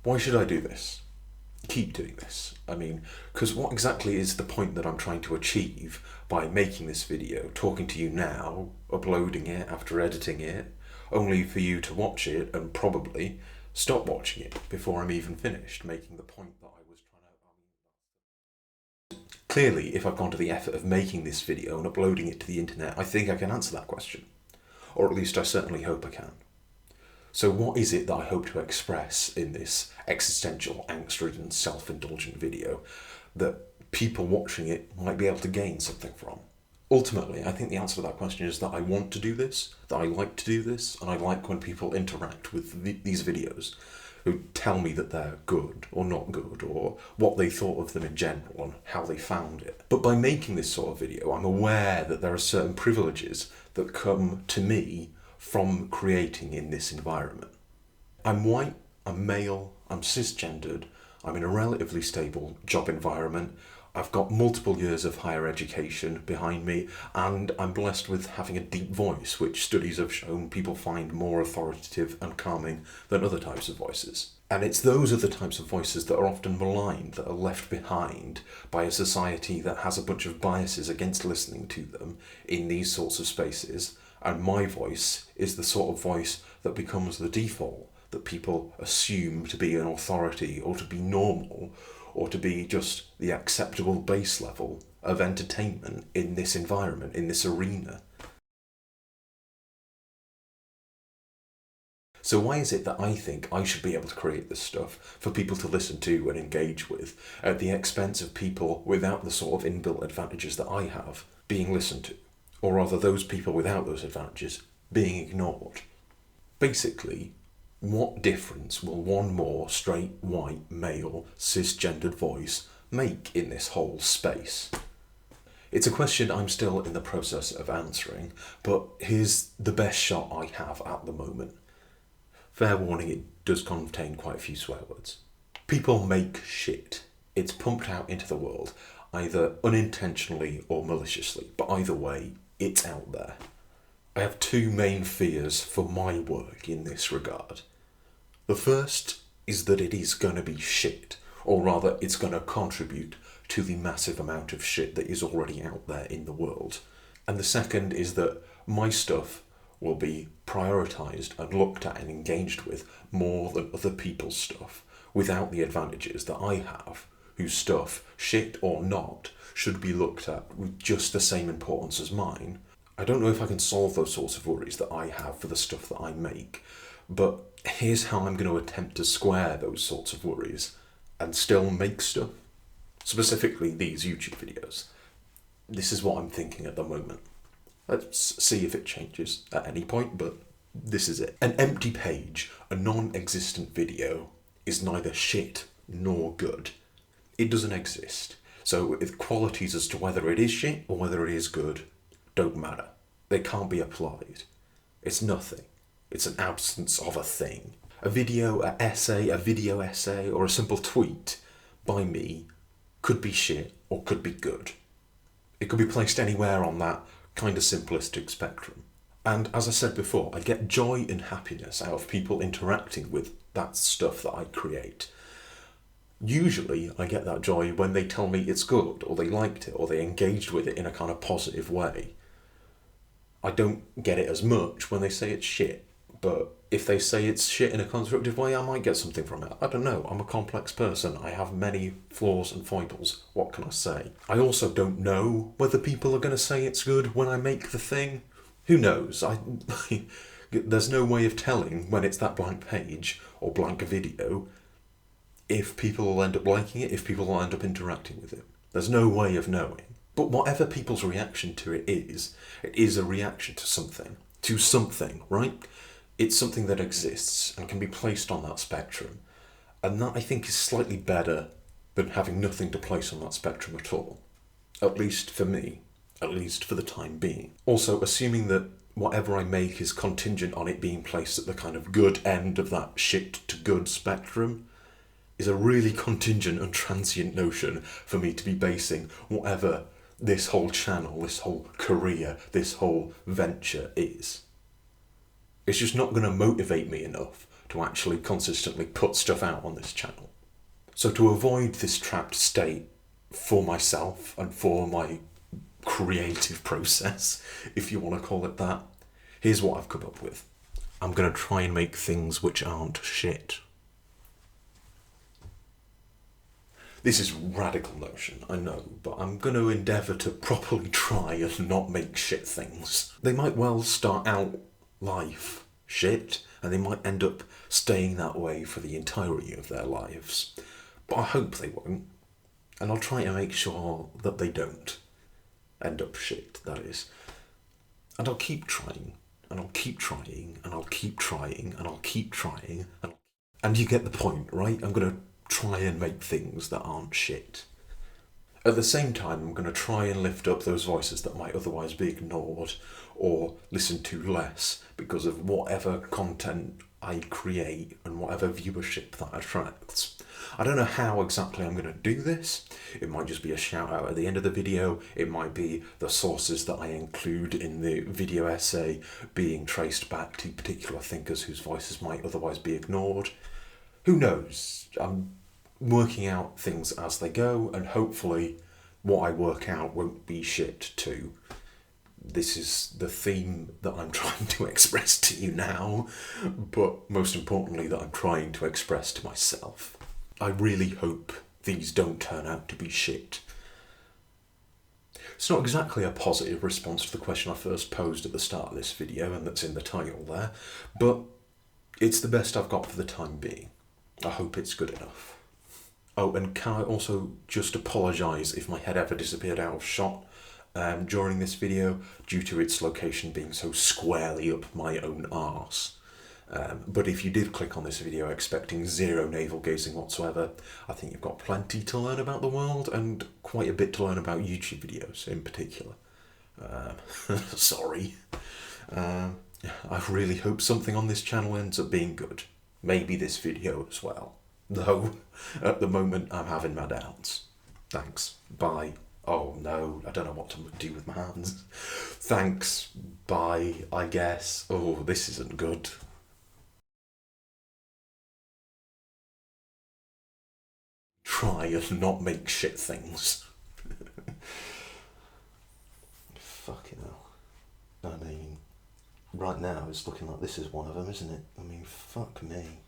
Why should I do this? Keep doing this? I mean, because what exactly is the point that I'm trying to achieve by making this video, talking to you now, uploading it after editing it, only for you to watch it and probably stop watching it before I'm even finished making the point that I was trying to. Clearly, if I've gone to the effort of making this video and uploading it to the internet, I think I can answer that question. Or at least I certainly hope I can. So what is it that I hope to express in this existential, angst-ridden, self-indulgent video that people watching it might be able to gain something from? Ultimately, I think the answer to that question is that I want to do this, that I like to do this, and I like when people interact with these videos who tell me that they're good or not good, or what they thought of them in general and how they found it. But by making this sort of video, I'm aware that there are certain privileges that come to me from creating in this environment. I'm white, I'm male, I'm cisgendered, I'm in a relatively stable job environment, I've got multiple years of higher education behind me, and I'm blessed with having a deep voice, which studies have shown people find more authoritative and calming than other types of voices. And it's those other types of voices that are often maligned, that are left behind by a society that has a bunch of biases against listening to them in these sorts of spaces. And my voice is the sort of voice that becomes the default, that people assume to be an authority or to be normal or to be just the acceptable base level of entertainment in this environment, in this arena. So why is it that I think I should be able to create this stuff for people to listen to and engage with at the expense of people without the sort of inbuilt advantages that I have being listened to? Or rather, those people without those advantages being ignored? Basically, what difference will one more straight, white, male, cisgendered voice make in this whole space? It's a question I'm still in the process of answering, but here's the best shot I have at the moment. Fair warning, it does contain quite a few swear words. People make shit. It's pumped out into the world, either unintentionally or maliciously, but either way, it's out there. I have two main fears for my work in this regard. The first is that it is going to be shit, or rather it's going to contribute to the massive amount of shit that is already out there in the world. And the second is that my stuff will be prioritised and looked at and engaged with more than other people's stuff, without the advantages that I have, whose stuff, shit or not, should be looked at with just the same importance as mine. I don't know if I can solve those sorts of worries that I have for the stuff that I make, but here's how I'm going to attempt to square those sorts of worries and still make stuff. Specifically these YouTube videos. This is what I'm thinking at the moment. Let's see if it changes at any point, but this is it. An empty page, a non-existent video, is neither shit nor good. It doesn't exist. So the qualities as to whether it is shit or whether it is good don't matter. They can't be applied. It's nothing. It's an absence of a thing. A video essay, or a simple tweet by me could be shit or could be good. It could be placed anywhere on that kind of simplistic spectrum. And as I said before, I get joy and happiness out of people interacting with that stuff that I create. Usually I get that joy when they tell me it's good, or they liked it, or they engaged with it in a kind of positive way. I don't get it as much when they say it's shit, but if they say it's shit in a constructive way, I might get something from it. I don't know, I'm a complex person, I have many flaws and foibles, what can I say? I also don't know whether people are going to say it's good when I make the thing. Who knows? There's no way of telling when it's that blank page, or blank video, if people will end up liking it, if people will end up interacting with it. There's no way of knowing. But whatever people's reaction to it is a reaction to something, right? It's something that exists and can be placed on that spectrum. And that, I think, is slightly better than having nothing to place on that spectrum at all. At least for me. At least for the time being. Also, assuming that whatever I make is contingent on it being placed at the kind of good end of that shit to good spectrum is a really contingent and transient notion for me to be basing whatever this whole channel, this whole career, this whole venture is. It's just not going to motivate me enough to actually consistently put stuff out on this channel. So to avoid this trapped state for myself and for my creative process, if you want to call it that, here's what I've come up with. I'm going to try and make things which aren't shit. This is radical notion, I know, but I'm going to endeavour to properly try and not make shit things. They might well start out life shit, and they might end up staying that way for the entirety of their lives. But I hope they won't, and I'll try to make sure that they don't end up shit, that is. And I'll keep trying, and I'll keep trying, and I'll keep trying, and I'll keep trying, and you get the point, right? I'm going to try and make things that aren't shit. At the same time, I'm going to try and lift up those voices that might otherwise be ignored or listened to less because of whatever content I create and whatever viewership that attracts. I don't know how exactly I'm going to do this. It might just be a shout out at the end of the video. It might be the sources that I include in the video essay being traced back to particular thinkers whose voices might otherwise be ignored. Who knows? I'm working out things as they go, and hopefully what I work out won't be shit too. This is the theme that I'm trying to express to you now, but most importantly that I'm trying to express to myself. I really hope these don't turn out to be shit. It's not exactly a positive response to the question I first posed at the start of this video, and that's in the title there, but it's the best I've got for the time being. I hope it's good enough. Oh, and can I also just apologise if my head ever disappeared out of shot during this video due to its location being so squarely up my own arse. But if you did click on this video expecting zero navel gazing whatsoever, I think you've got plenty to learn about the world and quite a bit to learn about YouTube videos in particular. Sorry. I really hope something on this channel ends up being good. Maybe this video as well. Though, at the moment, I'm having my doubts. Thanks. Bye. Oh no, I don't know what to do with my hands. Thanks. Bye, I guess. Oh, this isn't good. Try and not make shit things. Fucking hell. I mean, right now it's looking like this is one of them, isn't it? I mean, fuck me.